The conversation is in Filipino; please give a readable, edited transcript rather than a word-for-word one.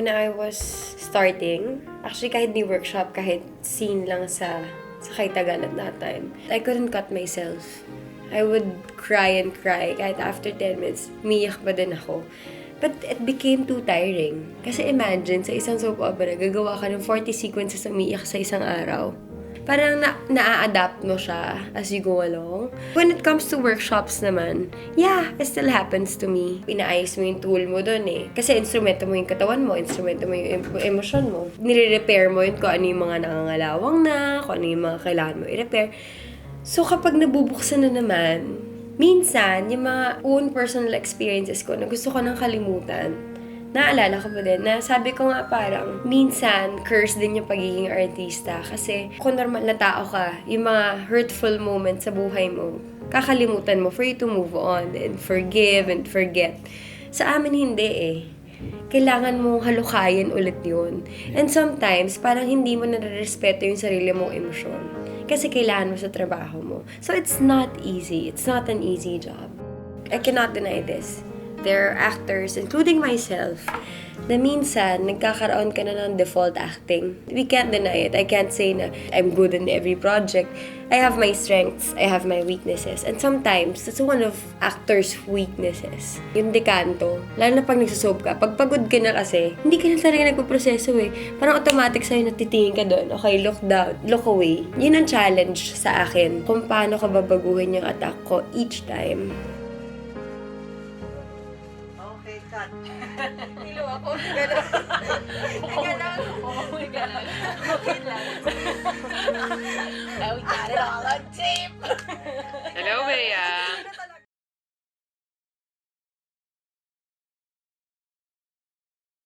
when I was starting, actually kahit di workshop, kahit scene lang sa Kaitagan at that time, I couldn't cut myself. I would cry and cry kahit after 10 minutes, umiyak pa din ako. But it became too tiring. Kasi imagine, sa isang soap opera, gagawa ka ng 40 sequences umiyak sa isang araw. Parang na-a-adapt mo siya as you go along. When it comes to workshops naman, yeah, it still happens to me. Inaayos mo yung tool mo dun eh. Kasi instrumento mo yung katawan mo, instrumento mo yung emosyon mo. Nire-repair mo yun kung ano yung mga nangangalawang na, kung ano yung mga kailangan mo i-repair. So kapag nabubuksan na naman, minsan, yung mga own personal experiences ko na gusto ko nang kalimutan, naalala ko pa din na sabi ko nga parang minsan curse din yung pagiging artista kasi kung normal na tao ka, yung mga hurtful moments sa buhay mo, kakalimutan mo for you to move on and forgive and forget. Sa amin hindi eh. Kailangan mong halukayin ulit yun. And sometimes, parang hindi mo nare-respeto yung sarili mong emosyon. Kasi kailangan mo sa trabaho mo. So it's not easy. It's not an easy job. I cannot deny this. There are actors, including myself, na minsan nagkakaroon ka na ng default acting. We can't deny it. I can't say na I'm good in every project. I have my strengths, I have my weaknesses. And sometimes, that's one of actors' weaknesses. Yung dekanto, lalo na pag nagsasoap ka, pag pagod ka na kasi, hindi ka na talaga nagpo-proseso eh. Parang automatic sa'yo natitingin ka doon. Okay, look down, look away. Yun ang challenge sa akin kung paano ko babaguhin yung attack ko each time. Cut. Hilo ako. Gano'n. Gano'n. Oo, gano'n. Okay lang. Now we got it all on tape.